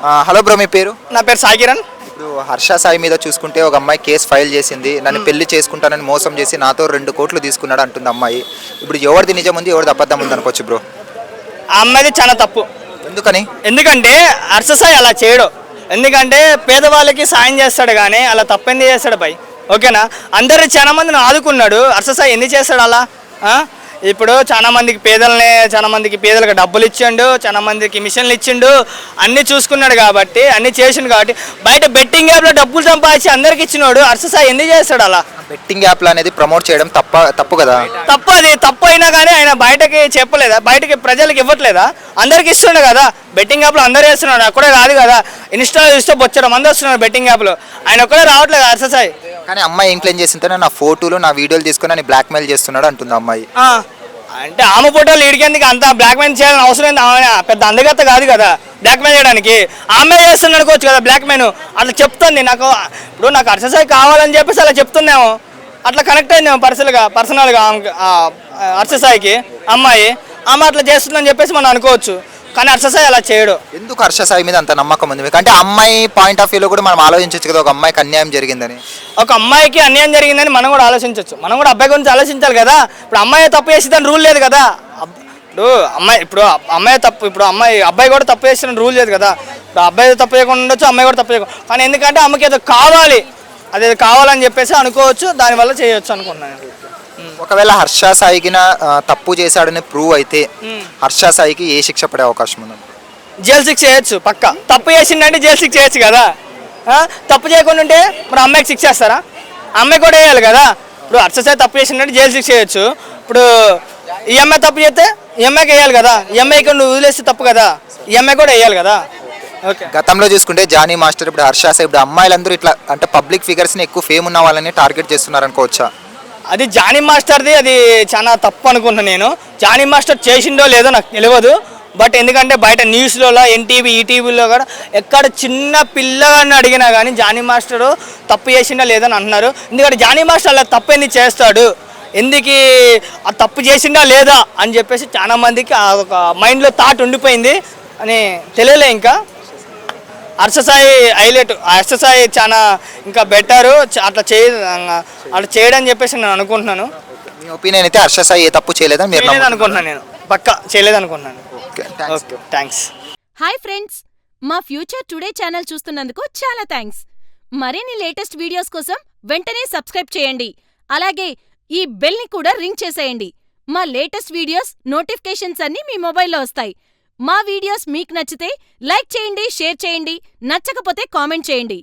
Hello bro, మీ పేరు? నా పేరు సాయి కిరణ్. ఇప్పుడు హర్ష సాయి మీద చూసుకుంటే ఒక అమ్మాయి కేసు ఫైల్ చేసింది. నన్ను పెళ్లి చేసుకుంటానని మోసం చేసి నాతో 2 కోట్లు తీసుకున్నాడు అంటుంది అమ్మాయి. ఇప్పుడు ఎవరిది నిజం ఉంది, ఎవరిది అబద్ధం ఉంది అనుకోవచ్చు బ్రో? ఆ అమ్మాయిది చాలా తప్పు. ఎందుకంటే హర్ష సాయి అలా చేయడు. ఎందుకంటే పేదవాళ్ళకి సాయం చేస్తాడు కానీ అలా తప్పెందుకు చేస్తాడు పై? ఓకేనా, అందరు చాలా మందిని ఆదుకున్నాడు. హర్ష సాయి ఎందుకు చేస్తాడు అలా? ఇప్పుడు చాలా మందికి పేదలకు డబ్బులు ఇచ్చిండు, చాలా మందికి మిషన్లు ఇచ్చిండు, అన్నీ చూసుకున్నాడు కాబట్టి, అన్నీ చేసిండు కాబట్టి. బయట బెట్టింగ్ యాప్లో డబ్బులు సంపాదించి అందరికి ఇచ్చినోడు హర్ష సాయి ఎందుకు చేస్తాడు అలా? బెట్టింగ్ యాప్లు అనేది ప్రమోట్ చేయడం తప్పు కదా? తప్పు అయినా కానీ ఆయన బయటకి చెప్పలేదా? బయటకి ప్రజలకు ఇవ్వట్లేదా? అందరికి ఇస్తుండే కదా. బెట్టింగ్ యాప్లో అందరూ వేస్తున్నాడు, అక్కడే కాదు కదా. ఇన్స్టాలో చూస్తే బొచ్చడం మంది వస్తున్నారు బెట్టింగ్ యాప్లో, ఆయన ఒక్కడే రావట్లేదు హర్ష సాయి. కానీ అమ్మాయి ఏం క్లెయిమ్ చేసింటే నా ఫోటోలు నా వీడియోలు తీసుకుని అని బ్లాక్మెయిల్ చేస్తున్నాడు అంటుంది అమ్మాయి. అంటే ఆమె ఫోటోలు ఇడికేందుకు అంత బ్లాక్మెయిల్ చేయాలని అవసరం ఏంది? ఆమె పెద్ద అందగత్త కాదు కదా బ్లాక్మెయిల్ చేయడానికి. ఆమె చేస్తుంది అనుకోవచ్చు కదా బ్లాక్మెయిల్. అట్లా చెప్తుంది ఇప్పుడు నాకు హర్ష సాయి కావాలని చెప్పేసి అలా చెప్తున్నాము. అట్లా కనెక్ట్ అయిందేమో పర్సనల్గా హర్ష సాయికి అమ్మాయి. ఆమె అట్లా చేస్తుందని చెప్పేసి మనం అనుకోవచ్చు. కానీ హర్ష సాయి అలా చేయడు. ఎందుకు హర్ష సాయి మీద అంత నమ్మకం ఉంది మీకు? అంటే అమ్మాయి పాయింట్ ఆఫ్ వ్యూలో కూడా మనం ఆలోచించవచ్చు కదా, ఒక అమ్మాయికి అన్యాయం జరిగిందని. ఒక అమ్మాయికి అన్యాయం జరిగిందని మనం కూడా ఆలోచించవచ్చు. మనం కూడా అబ్బాయి గురించి ఆలోచించాలి కదా. ఇప్పుడు అమ్మాయి తప్పు చేసిందని రూల్ లేదు కదా. అబ్బాయి కూడా తప్పు చేసిన రూల్ లేదు కదా. ఇప్పుడు అబ్బాయి తప్పు చేయకుండా ఉండొచ్చు, అమ్మాయి కూడా తప్పు చేయకుండా. కానీ ఎందుకంటే అమ్మకి ఏదో కావాలి, అదే కావాలని చెప్పేసి అనుకోవచ్చు, దానివల్ల చేయొచ్చు అనుకున్నాను. ఒకవేళ హర్ష సాయికి తప్పు చేశాడని ప్రూవ్ అయితే హర్ష సాయికి ఏ శిక్ష పడే అవకాశం ఉంది? జైలు శిక్ష చేయొచ్చు పక్క. తప్పు చేసిందంటే జైలు శిక్ష చేయొచ్చు కదా. తప్పు చేయకుండా ఉంటే మరి అమ్మాయికి శిక్ష చేస్తారా? అమ్మాయి కూడా వేయాలి కదా. ఇప్పుడు హర్ష సాయి తప్పు చేసిందంటే జైలు శిక్ష చేయొచ్చు. ఇప్పుడు ఈ అమ్మాయి తప్పు చేస్తే ఈ అమ్మాయికి వేయాలి కదా. ఈ అమ్మాయికి నువ్వు వదిలేస్తే తప్పు కదా, ఈ అమ్మాయి కూడా వేయాలి కదా. గతంలో చూసుకుంటే జానీ మాస్టర్, ఇప్పుడు హర్ష సాయి, ఇప్పుడు అమ్మాయిలందరూ ఇట్లా అంటే పబ్లిక్ ఫిగర్స్ని ఎక్కువ ఫేమ్ ఉన్న వాళ్ళని టార్గెట్ చేస్తున్నారు అనుకోవచ్చా? అది జానీ మాస్టర్ది, అది చాలా తప్పు అనుకుంటున్నాను నేను. జానీ మాస్టర్ చేసిండో లేదో నాకు తెలియదు. బట్ ఎందుకంటే బయట న్యూస్లో ఎన్టీవీ ఈటీవీలో కూడా ఎక్కడ చిన్న పిల్లగాన్ని అడిగినా కానీ జానీ మాస్టరు తప్పు చేసిండా లేదని అంటున్నారు. ఎందుకంటే జానీ మాస్టర్ అలా తప్పు ఎందుకు చేస్తాడు, ఎందుకు ఆ తప్పు చేసిండా లేదా అని చెప్పేసి చాలా మందికి ఒక మైండ్లో థాట్ ఉండిపోయింది అని తెలియలే. ఇంకా హర్ష సాయి చాలా ఇంకా బెటరు అట్లా చేయడని చెప్పేసి నేను అనుకుంటున్నాను. మీ ఒపీనియన్ అయితే హర్ష సాయి ఏ తప్పు చేయలేదని మీరు అనుకుంటున్నాను? నేను పక్కా చేయలేదనుకుంటున్నాను. థ్యాంక్స్. హాయ్ ఫ్రెండ్స్, మా ఫ్యూచర్ టుడే ఛానల్ చూస్తున్నందుకు చాలా థ్యాంక్స్. మరిన్ని లేటెస్ట్ వీడియోస్ కోసం వెంటనే సబ్స్క్రైబ్ చేయండి. అలాగే ఈ బెల్ ని కూడా రింగ్ చేసేయండి. మా లేటెస్ట్ వీడియోస్ నోటిఫికేషన్స్ అన్నీ మీ మొబైల్లో వస్తాయి. మా వీడియోస్ మీకు నచ్చితే లైక్ చేయండి, షేర్ చేయండి, నచ్చకపోతే కామెంట్ చేయండి.